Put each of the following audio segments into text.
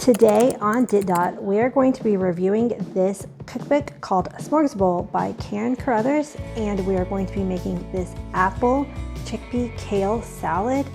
Today on Dit Dot, we are going to be reviewing this cookbook called Smorgasbowl by Caryn Carruthers, and we are going to be making this apple chickpea kale salad.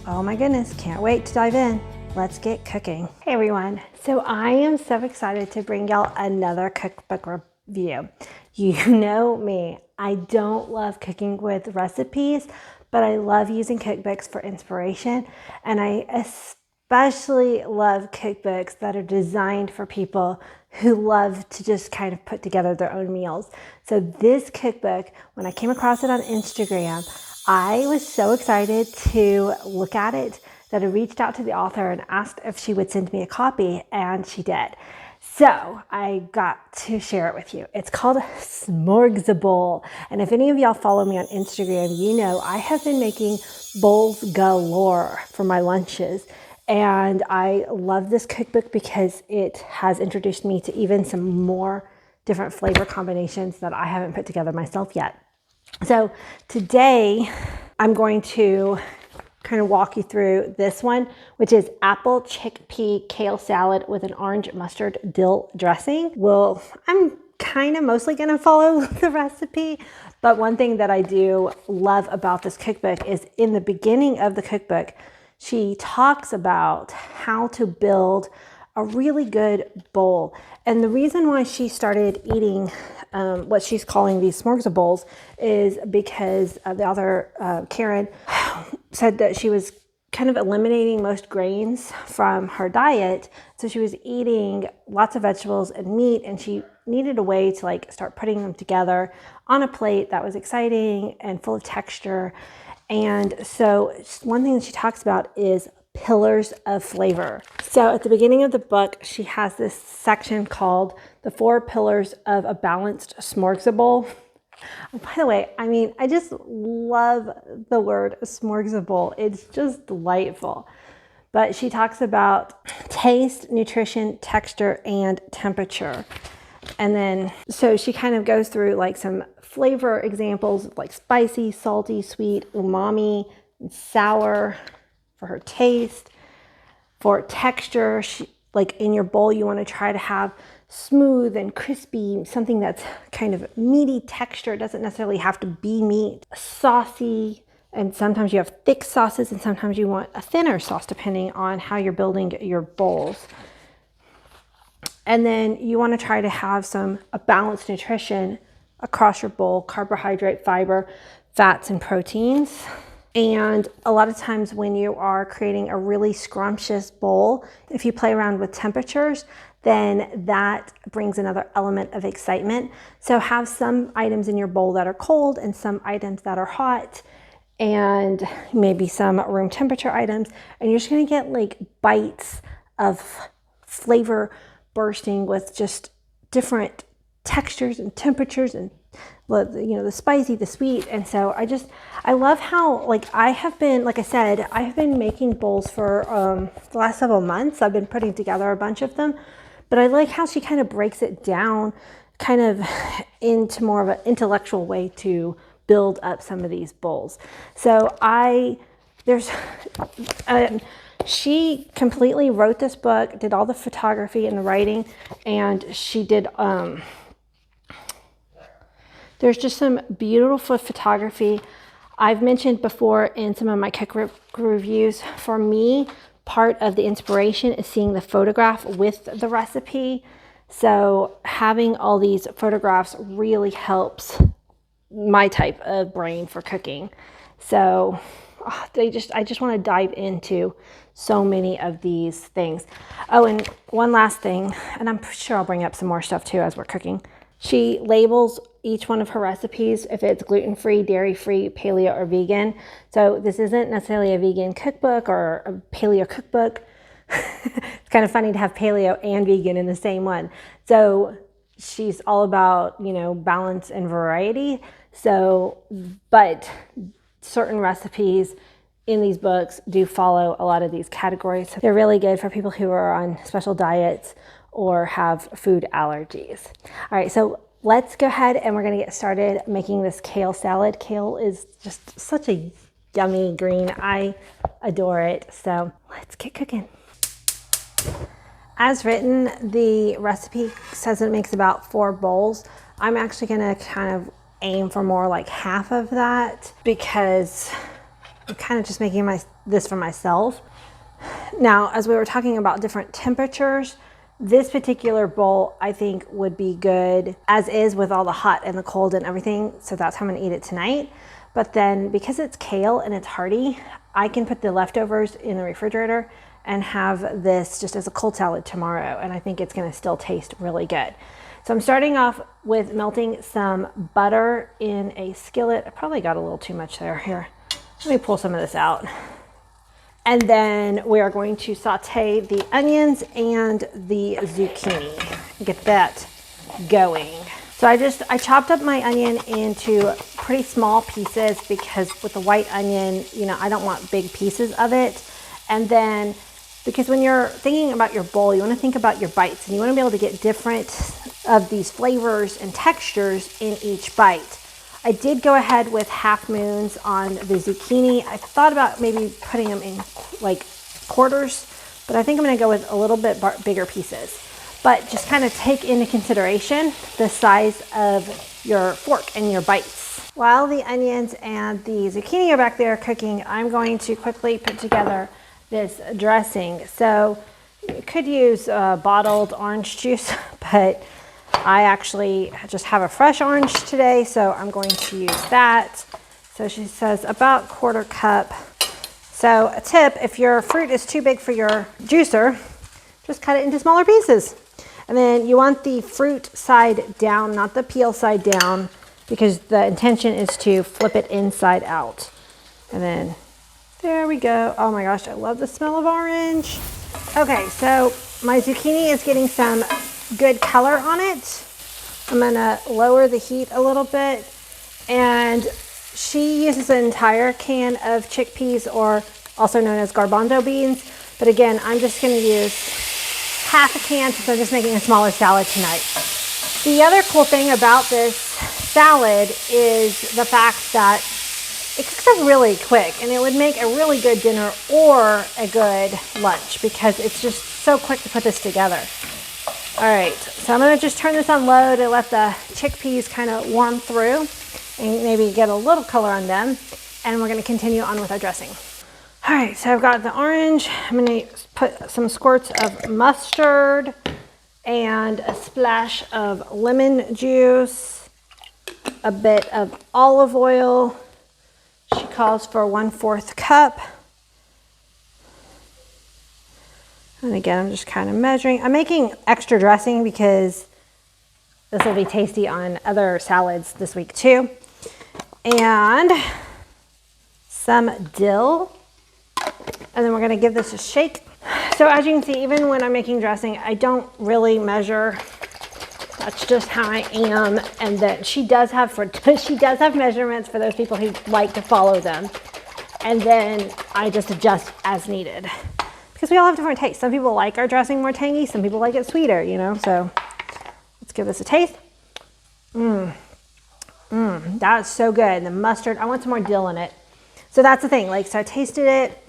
Oh my goodness, can't wait to dive in. Let's get cooking. Hey everyone, so I am so excited to bring y'all another cookbook review. You know me, I don't love cooking with recipes, but I love using cookbooks for inspiration, and I especially love cookbooks that are designed for people who love to just kind of put together their own meals. So this cookbook, when I came across it on Instagram, I was so excited to look at it that I reached out to the author and asked if she would send me a copy, and she did. So I got to share it with you. It's called Smorgasbowl. And if any of y'all follow me on Instagram, you know I have been making bowls galore for my lunches. And I love this cookbook because it has introduced me to even some more different flavor combinations that I haven't put together myself yet. So today I'm going to kind of walk you through this one, which is apple chickpea kale salad with an orange mustard dill dressing. Well, I'm kind of mostly going to follow the recipe, but one thing that I do love about this cookbook is in the beginning of the cookbook, she talks about how to build a really good bowl. And the reason why she started eating what she's calling these Smorgasbowls is because the author, Caryn, said that she was kind of eliminating most grains from her diet. So she was eating lots of vegetables and meat, and she needed a way to start putting them together on a plate that was exciting and full of texture. And so one thing that she talks about is pillars of flavor. So at the beginning of the book, she has this section called the 4 pillars of a balanced smorgasbowls. Oh, by the way, I just love the word smorgasbowls. It's just delightful. But she talks about taste, nutrition, texture, and temperature. And then, so she kind of goes through some flavor examples like spicy, salty, sweet, umami, and sour for her taste. For texture, in your bowl, you want to try to have smooth and crispy, something that's kind of meaty texture. It doesn't necessarily have to be meat. Saucy, and sometimes you have thick sauces, and sometimes you want a thinner sauce depending on how you're building your bowls. And then you want to try to have a balanced nutrition across your bowl: carbohydrate, fiber, fats, and proteins. And a lot of times when you are creating a really scrumptious bowl, if you play around with temperatures, then that brings another element of excitement. So have some items in your bowl that are cold and some items that are hot, and maybe some room temperature items. And you're just going to get bites of flavor bursting with just different textures and temperatures, and the spicy, the sweet. And so I love how I have been making bowls for the last several months. I've been putting together a bunch of them, but I like how she kind of breaks it down kind of into more of an intellectual way to build up some of these bowls. So she completely wrote this book, did all the photography and the writing, and she did there's just some beautiful photography. I've mentioned before in some of my cookbook reviews, for me, part of the inspiration is seeing the photograph with the recipe. So having all these photographs really helps my type of brain for cooking. So I just want to dive into so many of these things. Oh, and one last thing, and I'm sure I'll bring up some more stuff too as we're cooking. She labels each one of her recipes if it's gluten-free, dairy-free, paleo, or vegan. So this isn't necessarily a vegan cookbook or a paleo cookbook. It's kind of funny to have paleo and vegan in the same one. So she's all about, balance and variety. So, but certain recipes in these books do follow a lot of these categories. So they're really good for people who are on special diets or have food allergies. All right, so let's go ahead and we're gonna get started making this kale salad. Kale is just such a yummy green. I adore it. So let's get cooking. As written, the recipe says it makes about 4 bowls. I'm actually gonna kind of aim for more like half of that because I'm kind of just making this for myself. Now, as we were talking about different temperatures, this particular bowl I think would be good as is with all the hot and the cold and everything. So that's how I'm gonna eat it tonight. But then because it's kale and it's hearty, I can put the leftovers in the refrigerator and have this just as a cold salad tomorrow. And I think it's gonna still taste really good. So I'm starting off with melting some butter in a skillet. I probably got a little too much there. Here, let me pull some of this out. And then we are going to saute the onions and the zucchini. Get that going. So I chopped up my onion into pretty small pieces because with the white onion, you know, I don't want big pieces of it. And then because when you're thinking about your bowl, you want to think about your bites and you want to be able to get different of these flavors and textures in each bite. I did go ahead with half moons on the zucchini. I thought about maybe putting them in like quarters, but I think I'm going to go with a little bit bigger pieces. But just kind of take into consideration the size of your fork and your bites. While the onions and the zucchini are back there cooking, I'm going to quickly put together this dressing. So you could use bottled orange juice, but I actually just have a fresh orange today, so I'm going to use that. So she says about 1/4 cup. So a tip, if your fruit is too big for your juicer, just cut it into smaller pieces. And then you want the fruit side down, not the peel side down, because the intention is to flip it inside out. And then there we go. Oh my gosh, I love the smell of orange. Okay, so my zucchini is getting some good color on it. I'm gonna lower the heat a little bit. And she uses an entire can of chickpeas, or also known as garbanzo beans. But again, I'm just gonna use half a can since I'm just making a smaller salad tonight. The other cool thing about this salad is the fact that it cooks up really quick, and it would make a really good dinner or a good lunch because it's just so quick to put this together. All right, so I'm gonna just turn this on low to let the chickpeas kind of warm through and maybe get a little color on them. And we're gonna continue on with our dressing. All right, so I've got the orange. I'm gonna put some squirts of mustard and a splash of lemon juice, a bit of olive oil. She calls for 1/4 cup. And again, I'm just kind of measuring. I'm making extra dressing because this will be tasty on other salads this week too. And some dill. And then we're gonna give this a shake. So as you can see, even when I'm making dressing, I don't really measure. That's just how I am. And then she does have measurements for those people who like to follow them. And then I just adjust as needed. Because we all have different tastes. Some people like our dressing more tangy, some people like it sweeter, you know? So let's give this a taste. That's so good. The mustard, I want some more dill in it. So that's the thing, like, so I tasted it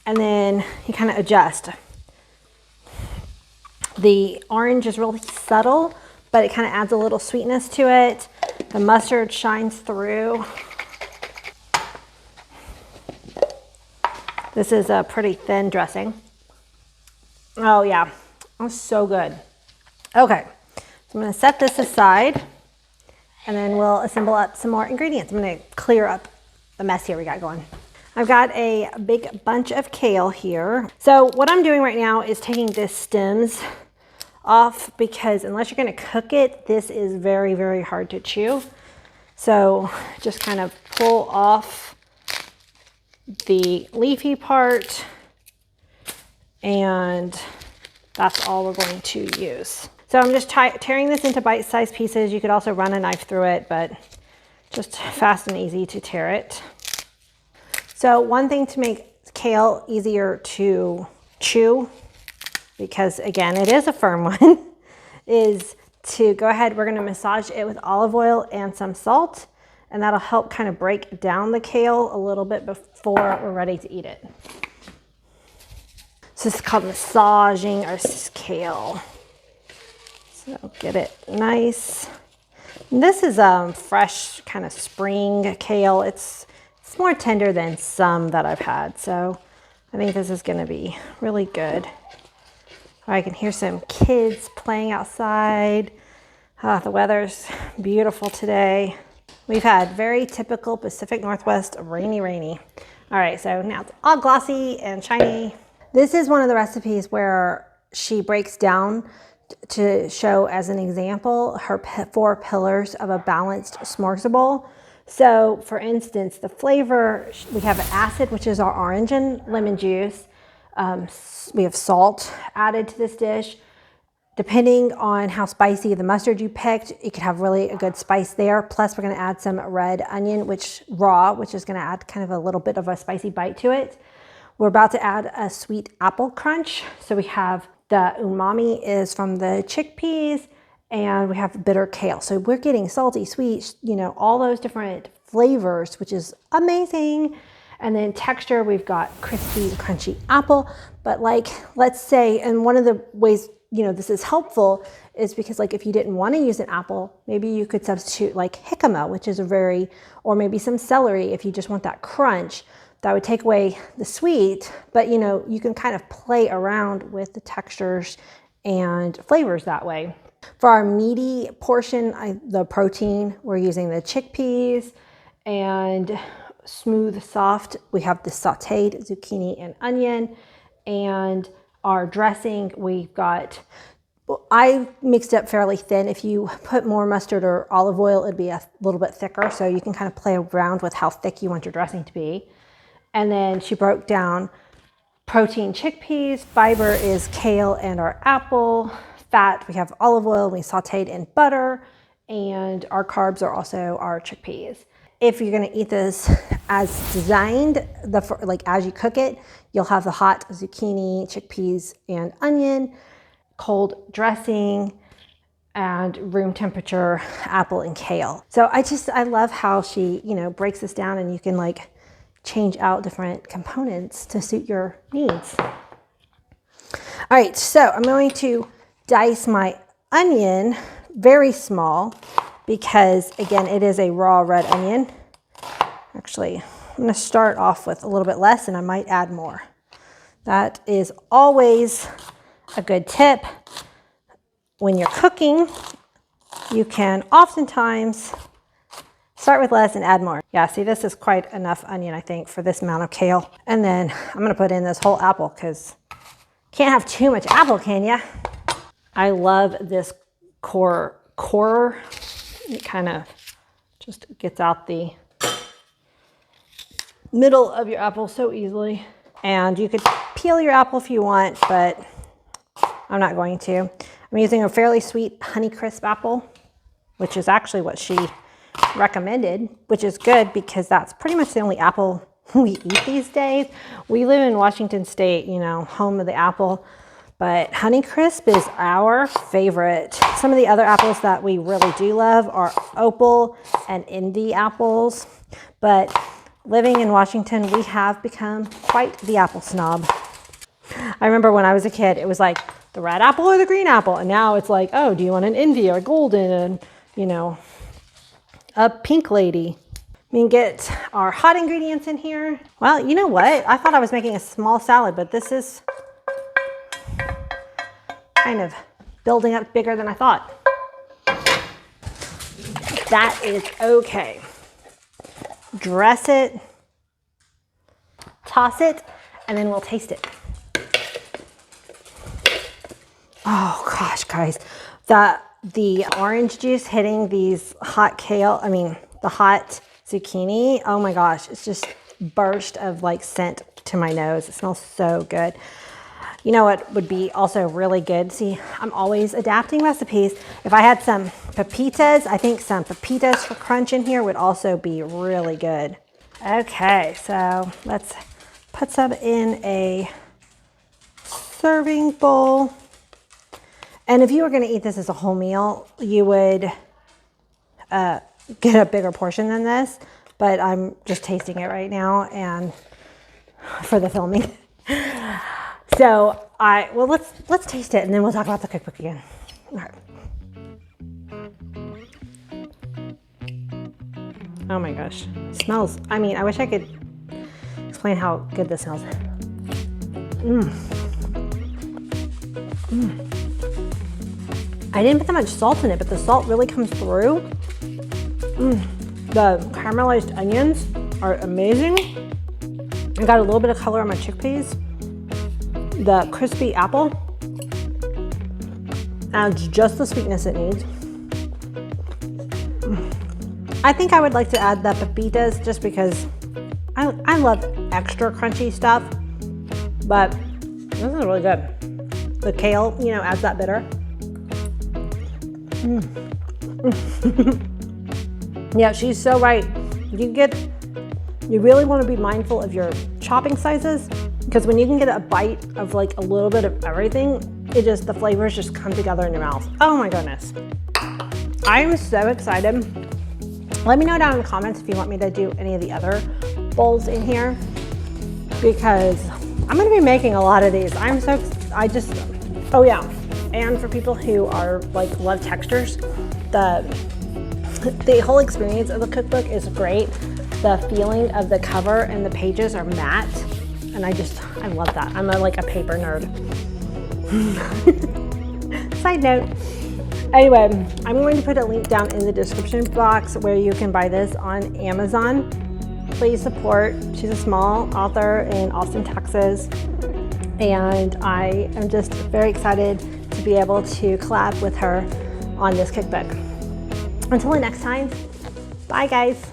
and then you kind of adjust. The orange is really subtle, but it kind of adds a little sweetness to it. The mustard shines through. This is a pretty thin dressing. Oh yeah, oh, so good. Okay, so I'm gonna set this aside and then we'll assemble up some more ingredients. I'm gonna clear up the mess here we got going. I've got a big bunch of kale here. So what I'm doing right now is taking the stems off because unless you're gonna cook it, this is very, very hard to chew. So just kind of pull off the leafy part and that's all we're going to use. So I'm just tearing this into bite-sized pieces. You could also run a knife through it, but just fast and easy to tear it. So one thing to make kale easier to chew, because again, it is a firm one, is to go ahead, we're gonna massage it with olive oil and some salt, and that'll help kind of break down the kale a little bit before we're ready to eat it. This is called massaging our kale. So get it nice. And this is fresh kind of spring kale. It's more tender than some that I've had. So I think this is gonna be really good. I can hear some kids playing outside. The weather's beautiful today. We've had very typical Pacific Northwest rainy. All right, so now it's all glossy and shiny. This is one of the recipes where she breaks down to show as an example her 4 pillars of a balanced smorgasbowls. So for instance, the flavor, we have acid, which is our orange and lemon juice. We have salt added to this dish. Depending on how spicy the mustard you picked, you could have really a good spice there. Plus we're gonna add some red onion, which is gonna add kind of a little bit of a spicy bite to it. We're about to add a sweet apple crunch. So we have the umami is from the chickpeas, and we have bitter kale. So we're getting salty, sweet, you know, all those different flavors, which is amazing. And then texture, we've got crispy, crunchy apple. But like, let's say, and one of the ways, you know, this is helpful is because like if you didn't want to use an apple, maybe you could substitute like jicama, which is or maybe some celery if you just want that crunch. That would take away the sweet, but you know, you can kind of play around with the textures and flavors that way. For our meaty portion, the protein, we're using the chickpeas, and smooth, soft, we have the sauteed zucchini and onion. And our dressing, we've got, I mixed it fairly thin. If you put more mustard or olive oil, it'd be a little bit thicker. So you can kind of play around with how thick you want your dressing to be. And then she broke down protein chickpeas, fiber is kale and our apple, fat, we have olive oil, we sauteed in butter, and our carbs are also our chickpeas. If you're gonna eat this as designed, like as you cook it, you'll have the hot zucchini, chickpeas, and onion, cold dressing, and room temperature apple and kale. So I love how she, you know, breaks this down, and you can like change out different components to suit your needs. All right, so I'm going to dice my onion very small because again, it is a raw red onion. Actually, I'm gonna start off with a little bit less and I might add more. That is always a good tip. When you're cooking, you can oftentimes start with less and add more. Yeah, see, this is quite enough onion, I think, for this amount of kale. And then I'm gonna put in this whole apple because can't have too much apple, can ya? I love this core. It kind of just gets out the middle of your apple so easily. And you could peel your apple if you want, but I'm not going to. I'm using a fairly sweet Honeycrisp apple, which is actually what she recommended, which is good because that's pretty much the only apple we eat these days. We live in Washington State, you know, home of the apple, but Honeycrisp is our favorite. Some of the other apples that we really do love are Opal and Indie apples, but living in Washington, we have become quite the apple snob. I remember when I was a kid, it was like the red apple or the green apple, and now it's like, oh, do you want an Indie or golden, and you know, a pink lady. We can get our hot ingredients in here. Well, you know what? I thought I was making a small salad, but this is kind of building up bigger than I thought. That is okay. Dress it, toss it, and then we'll taste it. Oh gosh, guys, the orange juice hitting these hot kale, the hot zucchini, oh my gosh, it's just burst of like scent to my nose. It smells so good. You know what would be also really good? See, I'm always adapting recipes. If I had some pepitas, I think some pepitas for crunch in here would also be really good. Okay, so let's put some in a serving bowl. And if you were gonna eat this as a whole meal, you would get a bigger portion than this, but I'm just tasting it right now and for the filming. So well, let's taste it and then we'll talk about the cookbook again. All right. Oh my gosh, it smells. I mean, I wish I could explain how good this smells. I didn't put that much salt in it, but the salt really comes through. The caramelized onions are amazing. I got a little bit of color on my chickpeas. The crispy apple adds just the sweetness it needs. I think I would like to add the pepitas just because I love extra crunchy stuff, but this is really good. The kale, you know, adds that bitter. Yeah, she's so right. You really want to be mindful of your chopping sizes, because when you can get a bite of like a little bit of everything, the flavors just come together in your mouth. Oh my goodness. I am so excited. Let me know down in the comments if you want me to do any of the other bowls in here, because I'm going to be making a lot of these. Oh yeah. And for people who are like love textures, the whole experience of the cookbook is great. The feeling of the cover and the pages are matte, and I love that. I'm like a paper nerd. Side note. Anyway, I'm going to put a link down in the description box where you can buy this on Amazon. Please support. She's a small author in Austin, Texas, and I am just very excited to be able to collab with her on this cookbook. Until next time, bye guys.